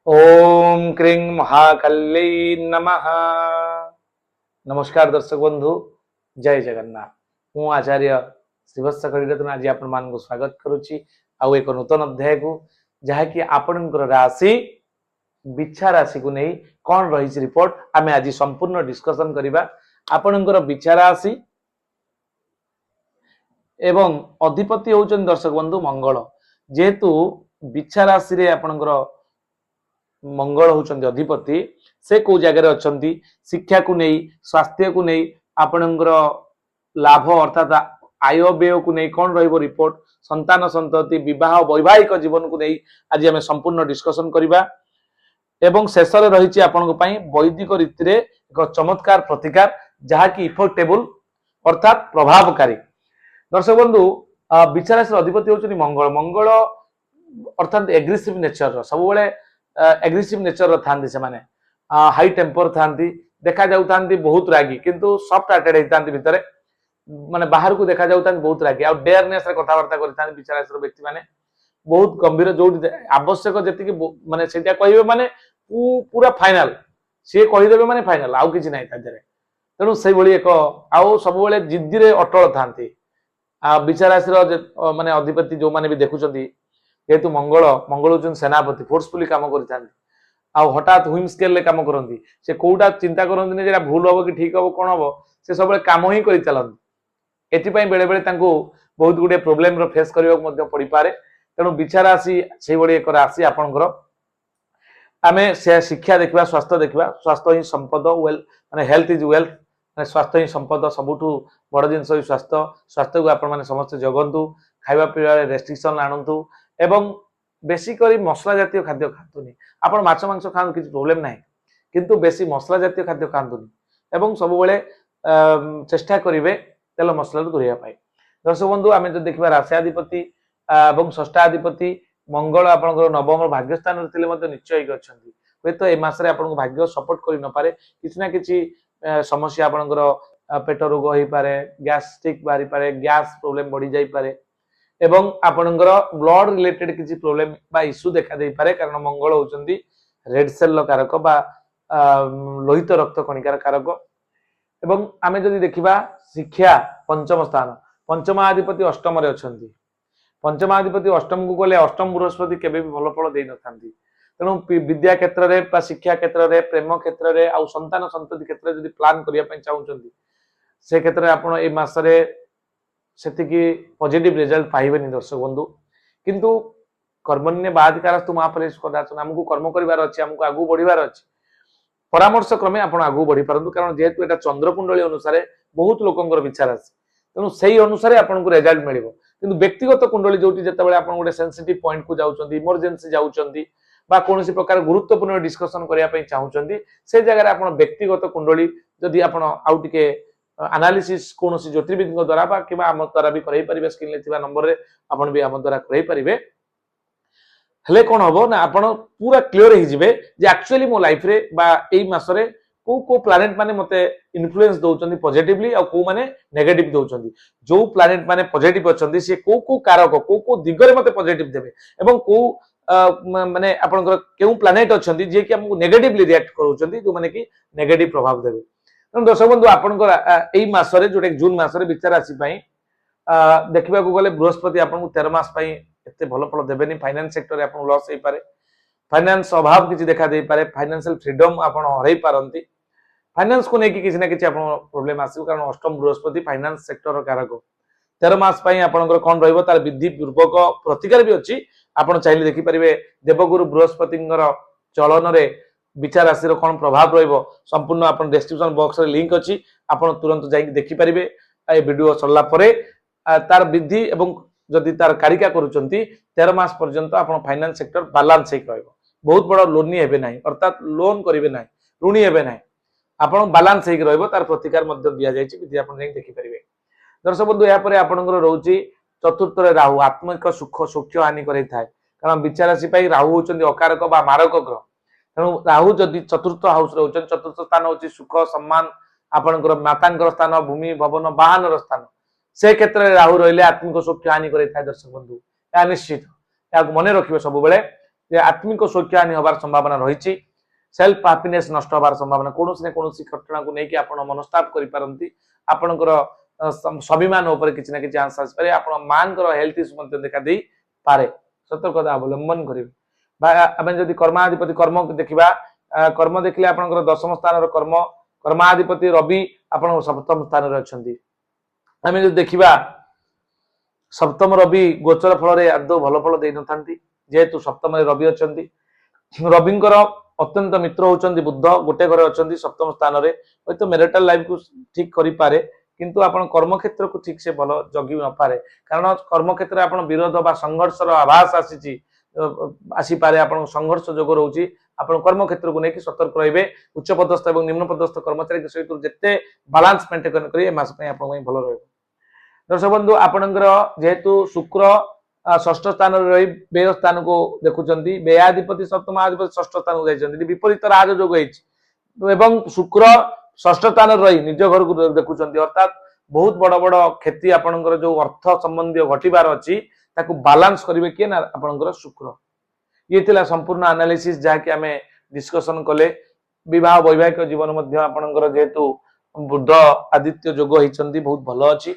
ओम क्रीं महाकल्लै नमः। नमस्कार दर्शक बंधु, जय जगन्नाथ। मु आचार्य श्रीवत्स कलिरत्न आज आपण मान स्वागत करुच्ची आउ एक नूतन अध्याय को जहाँकि आपणकर राशि बिछा राशि को नहीं कौन रही रिपोर्ट आमे आज संपूर्ण डिस्कशन करबा। आपणकर बिछा राशि एवं अधिपति होचन दर्शक बंधु मंगल, जेहेतु बिछा राशि रे आपणकर मंगल होचंदी अधिपति, से को जगह अच्छा शिक्षा को नहीं, स्वास्थ्य को नहीं, आपणकर लाभ अर्थात आय व्यय को नहीं कौन रहिबो रिपोर्ट, संतान संतति विवाह वैवाहिक जीवन को नहीं आज आम संपूर्ण डिस्कशन करबा। एवं शेष में रही आपण वैदिक रीति रे एक चमत्कार प्रतिकार जहाँकि इफेक्टेबल अर्थात प्रभावकारी। दर्शक बंधु, विचाराश अधिपति होचनी मंगल। मंगल अर्थात एग्रेसिव नेचर, सब एग्रेसिव नेचर थांती, से माने हाई टेम्पर थांती, देखा जाउतांती बहुत रागी किंतु सॉफ्ट हार्टेड होतांती, भितरे माने बाहर को देखा जाउतांती बहुत रागी आ डेयरनेस रे कथावार्ता करतांती। विचाराशर व्यक्ति माने बहुत गंभीर, जो आवश्यक जति माने सेटा कहिबे माने पूरा फाइनल, सी कहीदेवे माने फाइनल, आउ किछि नै तादरे। तेणु से भली एक आउ सब बेले जिद्दी रे अटल थांती। विचाराशर माने अधिपति जो माने भी देखुचंती, जेहेतु मंगल होचन सेनापति, फोर्सफुली काम करथांती आ हठात हुइम स्केल ले काम करंती। से कोउटा चिंता करंती ने जेरा भूल होबो कि ठीक होबो कोन होबो, से सब बेले काम ही करि चलंती। एति पई बेले बेले तांको बहुत गुडे प्रॉब्लम रो फेस करियो मध्य पड़ी पारे। तेणु बिछा राशि से भली एक राशि आपनकर आमे से शिक्षा देखिबा, स्वास्थ्य देखिबा। स्वास्थ्य ही संपद, वेल माने हेल्थ इज वेल्थ, माने स्वास्थ्य ही संपद, सबुठु बड़ जिंस ही स्वास्थ्य। स्वास्थ्य को आपण माने समस्त जगंतु, खाइबा पीवा रे रेस्ट्रिक्शन आणंतु एवं बेसी करी मसला जातीय खाद्य खातुनी। आपण माछ मांस खान किछि प्रॉब्लम नाही, किंतु बेसी मसला जातीय खाद्य खातुनी एवं सब बेले चेष्टा करिवे तेल मसला दूरिया पाए। दर्शक बंधु, आमे जो देखिबा राशियाधिपति एवं षष्ठाधिपति मंगल आपनकर नवम भाग्य स्थान रे थिले मते निश्चय कि अछंती। होय तो ए मास रे आपनको भाग्य सपोर्ट करि न पारे, किछि ना किछि समस्या आपनकर पेट रोग होई पारे, गैस्ट्रिक बारी पारे, गैस प्रॉब्लम बढ़ी जाई पारे एवं आपनकर ब्लड रिलेटेड किसी प्रॉब्लम बा इश्यू देखा दे पारे। कारण मंगल होचंदी रेड सेल कारक बा लोहित रक्त कणिकार कारक। एवं आमे जदि देखिबा शिक्षा पंचम स्थान, पंचमाधिपति अष्टम रे अछंती। पंचमाधिपति अष्टम को गले अष्टम बृहस्पति केबे भी भलो फल दे न थांती। तेणु विद्या क्षेत्र रे बा शिक्षा क्षेत्र रे, प्रेम क्षेत्र रे आ संतान संतति क्षेत्र रे जदि प्लान करिया पय चाहउचंती, से क्षेत्र रे आपण ए मास रे सेतिकी पॉजिटिव रिजल्ट पाइबे नि दर्शक बंधु। किंतु कर्मण्य बाधिकारस्तु महाफलेषु कदाचन, हमको कर्म करिवार अछि, हमको आगु बढ़िवार अछि। परामर्श क्रमे आपण आगु बढ़ी परंतु, कारण जेहेतु एटा चंद्र कुंडली अनुसार बहुत लोकंकर विचार अछि, तेणु सेही अनुसार आपनको रिजल्ट मिलिबो। किंतु व्यक्तिगत कुंडली जोटी जतबेले आपण गोटे सेंसिटिव पॉइंट को जाउचंती, इमरजेंसी जाउचंती बा कोनोसी प्रकार गुरुत्वपूर्ण डिस्कशन करिया पय चाहउचंती, से जगह रे आपण व्यक्तिगत कुंडली जदि आपण आउ टिके एनालिसिस कौन ज्योतिर्विद द्वारा बा कि आम द्वारा भी करई परिबे, स्क्रीन ले थिबा नंबर रे आपण भी आम द्वारा करई परिबे। हेले कोन हबो ना, आपण पूरा क्लियर ही जिवे जे एक्चुअली मो लाइफ रे बा एई मास रे को प्लैनेट माने मते इन्फ्लुएंस दोचंदी पॉजिटिवली आ को माने नेगेटिव दोचंदी। जो प्लैनेट माने पॉजिटिव अछंदी से को कारक को दिगरे मते पॉजिटिव देबे एवं को माने आपनकर केउ प्लैनेट अछंदी जे कि हमको नेगेटिवली रिएक्ट करूचंदी, जो माने कि नेगेटिव प्रभाव देबे। दर्शक बंधु, आपनकर एई मासरे जोटे जून मासरे विचार राशि पई देखिबा को गले बृहस्पति आपनको 13 मास पई एते भलो फल देबेनी। फाइनेंस सेक्टर रे आपन लॉस होई पारे, फाइनेंस अभाव किछि देखा दे पारे, फाइनेंशियल फ्रीडम आपन हरई पारंती, फाइनेंस को नेकी किछि ना किछि आपन प्रॉब्लम आसी। कारण अष्टम बृहस्पति फाइनेंस सेक्टर कारक 13 मास पई आपनकर कोन रहइबो तार विधि पूर्वक प्रतिकार भी अछि। आपन चाहिले देखि परिबे देवगुरु बृहस्पतिंगर चलन रे विचार राशि कौन प्रभाव रहिबो, संपूर्ण आपन डिस्क्रिप्शन बॉक्स रे लिंक अछि, आपन तुरंत जाई देखि परिबे। ए वीडियो सरला परे तार विधि एवं जदि तार कारिका करूचंती 13 मास पर्यंत आपन फाइनेंस सेक्टर बैलेंस हे रहइबो। बहुत बड़ लोनी हेबे नाही, अर्थात लोन करिवे नाही, ऋणी हेबे नाही, आपन बैलेंस हे रहइबो। तार प्रतिकार मध्य दिया जायछि, विधि आपन जाई देखि परिबे। दर्शक बंधु, या परे आपनकर रहउची चतुर्थ रे राहु, आत्मिक सुख सौख्य हानि करै थाए। कारण विचार राशि पई राहु होचंदी अकारक बा मारक ग्रह। तेणु राहु जदि चतुर्थ हाउस रे होचन, चतुर्थ स्थान होची सुख सम्मान, आपनकर मातांकर स्थान, भूमि भवन वाहन स्थान, से क्षेत्र में राहु रहिले आत्मिक सौख्य हानि करे थाए। दर्शक बंधु, या निश्चित या मने रखिबे सब बेले जे आत्मिक सुरक्षाहानि हबार संभावना रही सेल्फ हैप्पीनेस नष्ट हबार संभावना कौन घटना को लेकिन आप मनस्ताप करी आपणकर स्वाभिमान उपर किसी ना कि आंस आसपे आप माँ हेल्थ इश्यू देखा दे पारे सतर्कता अवलंबन करेंगे आम जदि कर्माधिपति कर्म देखा कर्म देखिले आपणकर दशम स्थान कर्म कर्माधिपति रवि आप सप्तम स्थान अच्छा आम जो देखा सप्तम रवि गोचर फल आदौ भल फल दे न जेहेतु सप्तम रवि अच्छा रविंकर अत्यंत मित्र होचंदी बुद्ध गोटे घर अच्छा सप्तम स्थान में हयत मैरिटल लाइफ को ठीक करें किंतु आपण कर्म क्षेत्र को ठीक से भल जगी न पारे कारण कर्म क्षेत्र आप विरोध बा संघर्षर आभास आसीपारे आप संघर्ष जोग रोचे आप कर्म क्षेत्र को लेकिन सतर्क रे उच्च पदस्थ और निम्न पदस्थ कर्मचारी सहित जिते बालांस मेंटेन करेंगे मास भल रही दर्शक बंधु आपणकर जेहेतु शुक्र षष्ठ स्थान रही व्यय स्थान को देखुं व्ययाधिपति सप्तमाधिपति षष्ठ स्थान को जाइए विपरीत राज जोग एवं शुक्र षष्ठ स्थान रही निज घर को देखुं अर्थात बहुत बड़ बड़ क्षति आपणकर जो अर्थ संबंधी घटबार अच्छी बालांस करेंगे किए ना आपणकर शुक्र ये थिला संपूर्ण एनालिसिस जहाँकि आम डिस्कसन कले विवाह वैवाहिक जीवन आपणकर जेहेतु बुध आदित्य जोग होती बहुत भल अच्छी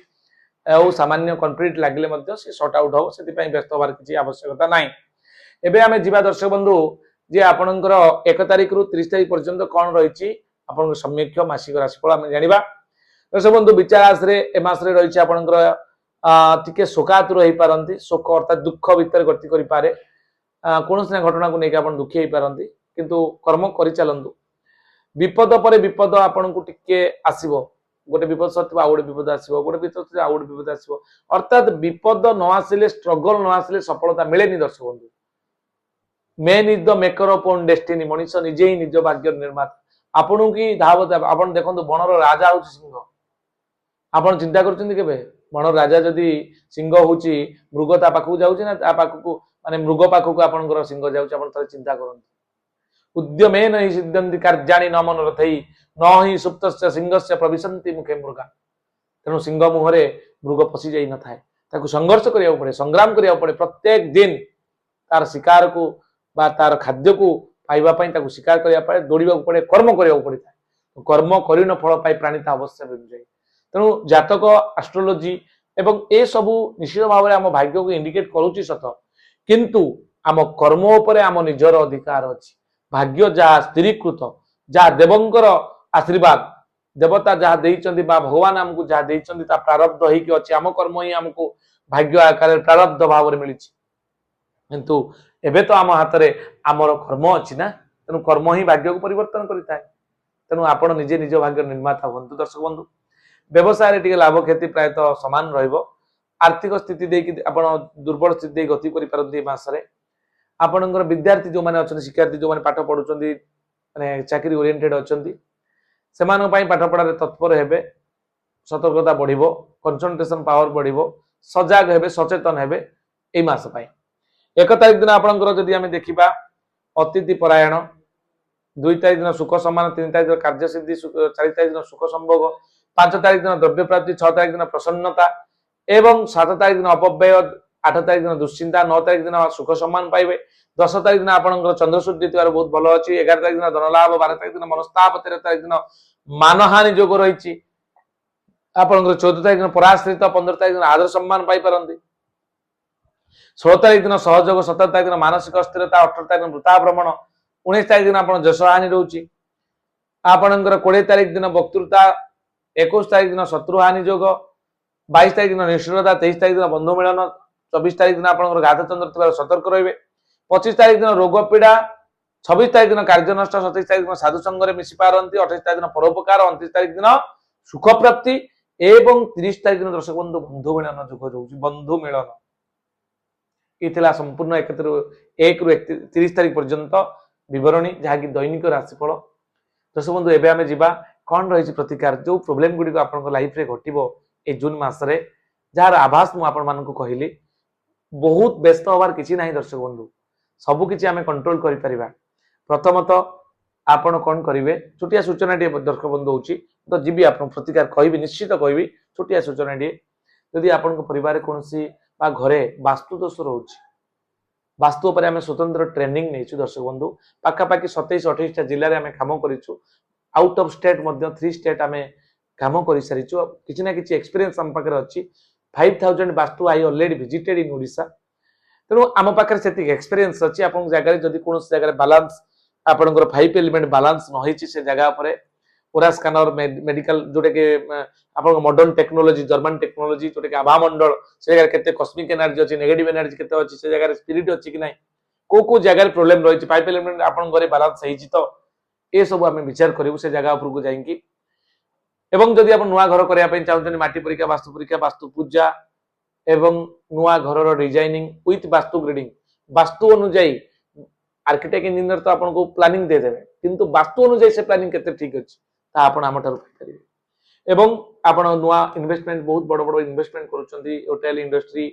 सामान्य कन्फ्लिक्ट लगे सर्ट आउट हम से व्यस्त हबार किसी आवश्यकता ना एवं आम जा दर्शक बंधु जे आपणकर 1 तारिख रु 30 तारिख पर्यंत कौन रही आप सम्यक्ष मासिक राशिफल आम जाना दर्शक बंधु विचार ए मासरे रही आपणकर शोकातुर हो पारती शोक अर्थात दुख भितर गति करें कौन घटना को लेकिन आप दुखी हो पारती किंतु कर्म कर चलतु विपद पर विपद आपन को टिके आसीबो गोटे विपद सत्व आउ गोटे विपद आसीबो गोटे विपद आउ गोटे विपद आसीबो अर्थात विपद न आसिले स्ट्रगल न आसिले सफलता मिलेनी दर्शक बंधु main is the maker of own destiny Manish निजे ही निज भाग्य निर्माता आपन की धावत आपन देखंतु बनर राजा होची सिंह आपन चिंता करछन्ती केबे बनर राजा जदि सिंह होची मृग ता पाखु जाउची ना ता पाखु माने मृग पाखु आपनकर सिंह जाउची आपन तरे चिंता करंतु उद्यमेन हि सिद्धन्ति कार्याणि न मनोरथै न हि सुप्तस्य सिंहस्य प्रविशन्ति मुखे मृगा तेणु सिंह मुहरे मृग पशि जाई न थाए ताकु संघर्ष करिया पड़े संग्राम करिया पड़े प्रत्येक दिन तार शिकार को बा तार खाद्य को पाइबा पई ताकु शिकार करिया पड़े दौड़िबा पड़े कर्म करिया पड़े कर्म करिन फल पाई प्राणी ता अवश्य जाए तेणु जातक एस्ट्रोलॉजी एवं ए सबु निश्चित भाव में आम भाग्य को इंडिकेट करूची सत किंतु आम कर्म उपरे आम निजर अधिकार अछि भाग्य जहाँ स्थिरीकृत जहाँ देवंकर आशीर्वाद देवता जहाँ देइचंदी बा भगवान आमको जहाँ देइचंदी ता प्रारब्ध होइके अछि आम कर्म ही आमको भाग्य आकार प्रारब्ध भाव में मिली किंतु एबे तो आम हाथ में आमर कर्म अच्छी ना तेणु कर्म ही भाग्य को परिवर्तन करिथाए तेणु आपण निजे निज भाग्य निर्माता हूँ दर्शक बंधु व्यवसाय रे लाभ क्षति प्रायतः समान रहिबो आर्थिक स्थिति देकी आपण दुर्बल स्थिति दे गति करि परंती मासरे आपणकर विद्यार्थी जो माने अछन शिक्षार्थी जो माने पाठ पढुचंदी माने चाकरी ओरिएंटेड अछंती सेमान पई पाठ पढारे तत्पर हेबे सतर्कता बढ़िबो कंसंट्रेशन पावर बढ़िबो सजाग हेबे सचेतन हेबे एई मास पई 1 तारिख दिन आपणकर जदि आमे देखिबा अतिथि परायण 2 तारिख दिन सुख सम्मान 3 तारिख दिन कार्य सिद्धि 4 तारिख दिन सुख संभोग 5 तारिख दिन द्रव्य प्राप्ति 6 तारिख दिन प्रसन्नता एवं 7 तारिख दिन अपव्यय 8 तारिख दिन दुश्चिंता 9 तारिख दिन सुख सम्मान पाइबे 10 तारिख दिन आपणकर चंद्रशुद्धि बहुत भल अच्छी 11 तारिख दिन धनलाभ 12 तारिख दिन मनस्ताप 13 तारिख दिन मानहानि जोग रही आपणकर 14 तारिख दिन पराश्रित 15 तारिख दिन आदर सम्मान पाई पारंती 16 तारिख दिन सहयोग 17 तारिख दिन मानसिक अस्थिरता 18 तारिख दिन वृथा भ्रमण 19 तारिख दिन आप जशहानि रोची आपणकर 20 तारिख दिन वक्तृता 21 तारिख दिन शत्रुहानि जोग 22 तारिख दिन निष्ठुरता 23 तारिख दिन बंधु मिलन 24 तारिख दिन आपणकर घातचंद्र सतर्क रहिबे 25 तारिख दिन रोग पीड़ा 26 तारिख दिन कार्य नष्ट 27 तारिख दिन साधु संग में मिसी पारंती 28 तारिख दिन परोपकार 29 तारिख दिन सुख प्राप्ति एवं 30 तारिख दिन दर्शक बंधु बंधु मिलन जोग रोची बंधु मिलन ये संपूर्ण 1 रु 30 तारिख पर्यंत विवरणी जहाँकि दैनिक राशिफल दर्शक बंधु एवं आम जा कौन रही प्रतिकार जो प्रोब्लेम गुड़ी आप लाइफ रे घटो ए जून मसरे जार आभास मुझे कहली बहुत व्यस्त हबार किसी ना दर्शक बंधु सबकि आम कंट्रोल कर प्रथमतः आपण कौन करेंगे छोटिया सूचना टे दर्शक बंधु होची तो जीवी आप प्रतिकार कहि निश्चित कहि छोटिया सूचना टे जदि आपण परिवार कौन घरे वास्तु दोष रोच वास्तु उपर आम स्वतंत्र ट्रेनिंग नहीं दर्शक बंधु पाखापाखि 27-28 जिले में आम कम करूँ आउट ऑफ स्टेट 3 स्टेट आम कम कर सारी किसी ना कि एक्सपीरियंस आम पाखे अच्छी 5000 vastu I already visited in Odisha तेणु आम पाखे से एक्सपीरियंस अच्छी आप जगह जब कौन जगह बालांस आपंकर 5 एलिमेंट बालांस नही से जगह पर पूरा स्कानर मेडिकल जोटा कि आप मॉडर्न टेक्नोलॉजी जर्मन टेक्नोलॉजी जोटा कि आभा मंडल से जगह केते कॉस्मिक एनर्जी अच्छी नेगेटिव एनर्जी केते अच्छी से जगह स्पिरिट अच्छी कि ना को जगह प्रोब्लेम रही 5 एलिमेंट आपन घरे बालांस होई तो ये सब आम विचार करूँ से जगह उपरको जाइकी एवं जदि आप नुआ घर करने चाहते माटी परीक्षा वास्तु पूजा एवं नुआ घर डिजाइनिंग विथ वास्तु ग्रेडिंग वास्तु अनुଯାयी आर्किटेक्ट इंजीनियर तो आपको प्लानिंग दे देबे किंतु वास्तु अनुଯାयी से प्लानिंग केते ठीक अछि ता आपण आम ठारू पाइबे एवं आपण नुआ इन्वेस्टमेंट बहुत बड़ बड़ इन्वेस्टमेंट करूछंती होटल इंडस्ट्री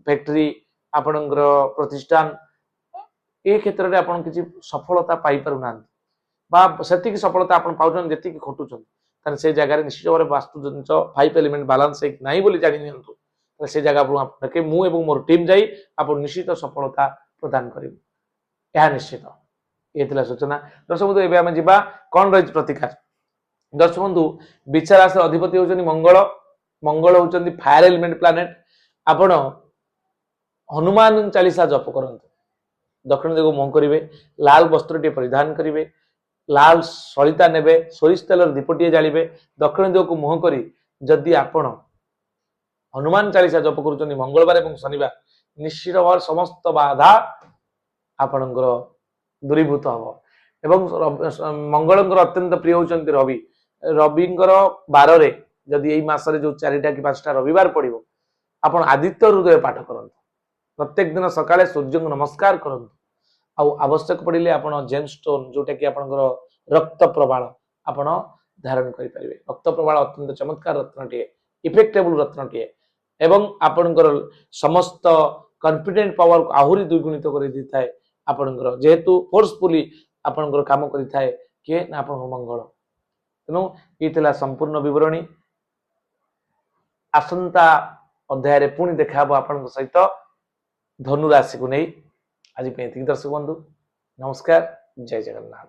फैक्ट्री आपणकर प्रतिष्ठान ए क्षेत्र में आपण किछि सफलता पाई पारु ना बा सेतिक सफलता आपण पाउछन जेतिक खटुछन ताने से जगह निश्चित भाव वास्तु जिनस 5 एलिमेंट बैलेंस है नहीं बोली जानि नियंतु से जगह पर आप मु एवं मोर टीम जाई आप निश्चित सफलता प्रदान करिबु यह निश्चित ये थिला सूचना दर्शक बंधु एबे हम जिबा कोन रहि प्रतिकार दर्शक बंधु बिच्छा राशि अधिपति होचनी मंगल मंगल होचनी फायर एलिमेंट प्लैनेट आपण हनुमान चालीसा जप करंतु दक्षिण दिगो मुह करिवे लाल वस्त्रटी परिधान करिवे लाल सलिता नेबे सोरिष तेलर दीपटीए जालिबे दक्षिण दिगो मुह करी जदि आपण हनुमान चालीसा जप करूचनी मंगलवार एवं शनिवार निश्चित भाव समस्त बाधा आपणकर दूरीभूत हम एवं मंगलंकर अत्यंत प्रिय होचंती रवि रविंकर बार रे जदि यही मासरे जो 4टा कि 5टा रविवार पड़िबो आपण आदित्य हृदय पाठ करंतु प्रत्येक दिन सकाळे सूर्य को नमस्कार करंतु आ आवश्यक पड़िले आपण जेम स्टोन जोटा कि आपणकर रक्त प्रवाल आपण धारण करि परिबे रक्त प्रवाल अत्यंत चमत्कार रत्नटीए इफेक्टेबल रत्नटीए एवं आपणकर समस्त कॉन्फिडेंट पावर को आहुरी द्विगुणित कर दी थाए आपणकर जेहेतु फोर्सफुली आपणकर काम करि थाए के ना आपण मंगल तेणु ये संपूर्ण विवरणी आसंता अध्याय रे पुणी देखा आपण सहित धनु राशि को नहीं आज दर्शक बंधु नमस्कार जय जगन्नाथ।